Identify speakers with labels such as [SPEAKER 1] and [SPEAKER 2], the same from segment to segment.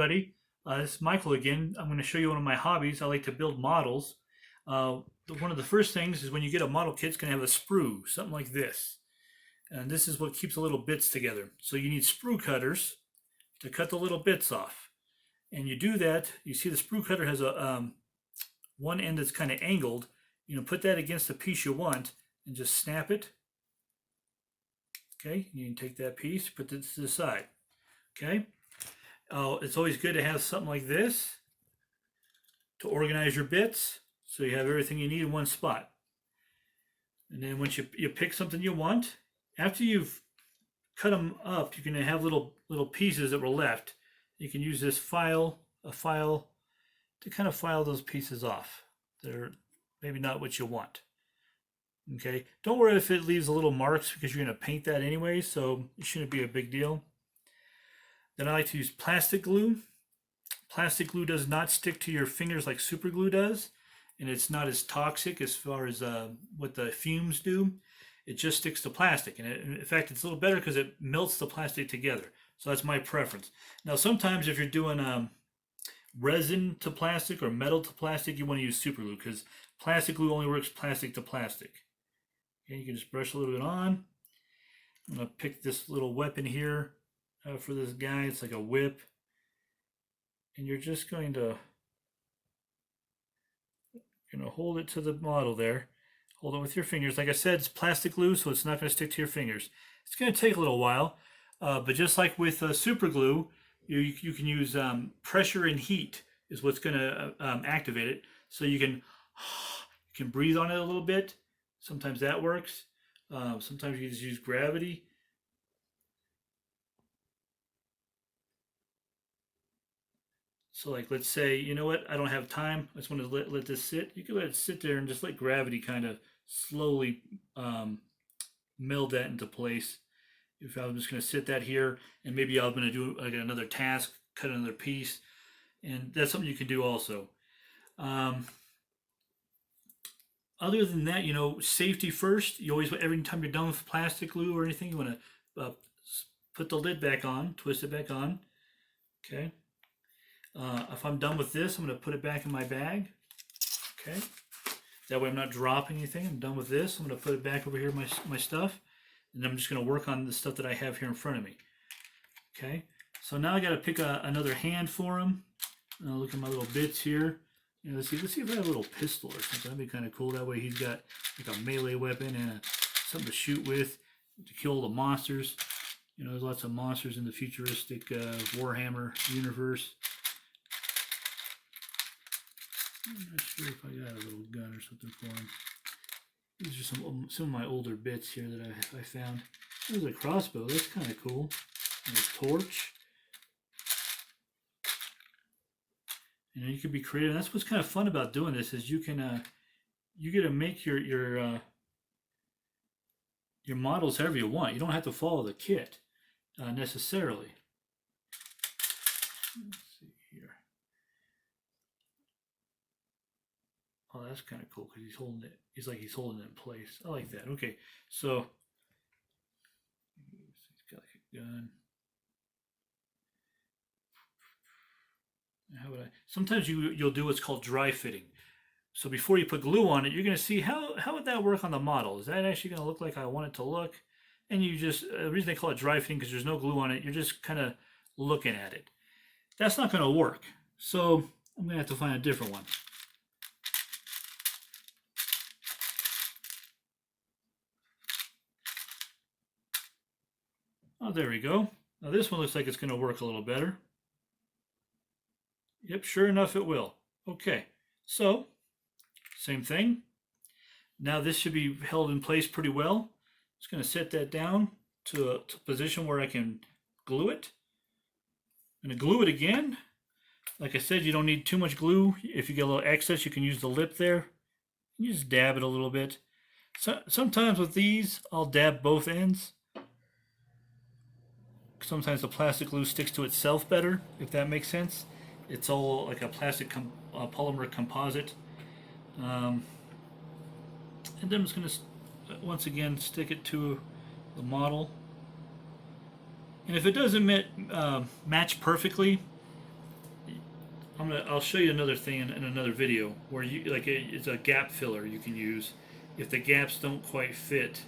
[SPEAKER 1] everybody. This is Michael again. I'm going to show you one of my hobbies. I like to build models. One of the first things is when you get a model kit, it's going to have a sprue, something like this. And this is what keeps the little bits together. So you need sprue cutters to cut the little bits off. And you do that, you see the sprue cutter has a one end that's kind of angled. You know, put that against the piece you want and just snap it. Okay, you can take that piece, put this to the side. Okay. It's always good to have something like this to organize your bits so you have everything you need in one spot. And then once you pick something you want, after you've cut them up, you're going to have little pieces that were left. You can use this file to kind of file those pieces off. They're maybe not what you want. Okay, don't worry if it leaves a little marks because you're going to paint that anyway, so it shouldn't be a big deal. Then I like to use plastic glue. Plastic glue does not stick to your fingers like super glue does, and it's not as toxic as far as what the fumes do. It just sticks to plastic, and in fact, it's a little better because it melts the plastic together. So that's my preference. Now, sometimes if you're doing resin to plastic or metal to plastic, you want to use super glue because plastic glue only works plastic to plastic. Okay, you can just brush a little bit on. I'm going to pick this little weapon here. For this guy, it's like a whip, and you're just going to hold it to the model there. Hold it with your fingers. Like I said, it's plastic glue, so it's not going to stick to your fingers. It's going to take a little while, but just like with super glue, you can use pressure and heat is what's going to activate it. So you can breathe on it a little bit. Sometimes that works. Sometimes you just use gravity. So like, let's say, you know what, I don't have time. I just want to let this sit. You can let it sit there and just let gravity kind of slowly meld that into place. If I'm just going to sit that here, and maybe I'm going to do like another task, cut another piece, and that's something you can do also. Other than that, safety first. You always, every time you're done with plastic glue or anything, you want to put the lid back on, twist it back on. Okay. If I'm done with this, I'm going to put it back in my bag. Okay. That way I'm not dropping anything. I'm done with this. I'm going to put it back over here, my stuff. And then I'm just going to work on the stuff that I have here in front of me. Okay. So now I got to pick another hand for him. Look at my little bits here. Let's see if I have a little pistol or something. That'd be kind of cool. That way he's got like a melee weapon and something to shoot with to kill the monsters. There's lots of monsters in the futuristic Warhammer universe. I'm not sure if I got a little gun or something for him. These are some of my older bits here that I found. There's a crossbow. That's kind of cool. And a torch. You can be creative. That's what's kind of fun about doing this is you can you get to make your models however you want. You don't have to follow the kit necessarily. Let's see here. Oh, that's kind of cool because he's holding it. He's holding it in place. I like that. Okay, so he's got like a gun. How would I? Sometimes you'll do what's called dry fitting. So before you put glue on it, you're going to see how would that work on the model. Is that actually going to look like I want it to look? And you just the reason they call it dry fitting because there's no glue on it. You're just kind of looking at it. That's not going to work. So I'm going to have to find a different one. Oh, there we go. Now this one looks like it's going to work a little better. Yep, sure enough it will. Okay, so same thing. Now this should be held in place pretty well. Just going to set that down to a position where I can glue it. I'm going to glue it again. Like I said, you don't need too much glue. If you get a little excess, you can use the lip there. You just dab it a little bit. So sometimes with these, I'll dab both ends. Sometimes the plastic glue sticks to itself better, if that makes sense. It's all like a plastic polymer composite. And then I'm just going to, once again, stick it to the model. And if it doesn't match perfectly, I'll show you another thing in another video where it's a gap filler you can use if the gaps don't quite fit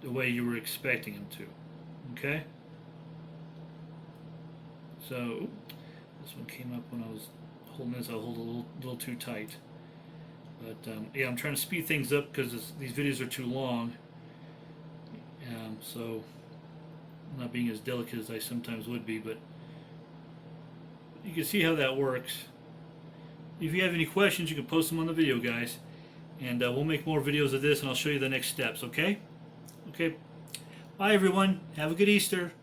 [SPEAKER 1] the way you were expecting them to. Okay? So this one came up when I was holding this. I'll hold a little too tight. But yeah, I'm trying to speed things up because these videos are too long. So I'm not being as delicate as I sometimes would be, but you can see how that works. If you have any questions, you can post them on the video, guys. And we'll make more videos of this, and I'll show you the next steps, okay? Okay. Bye, everyone. Have a good Easter.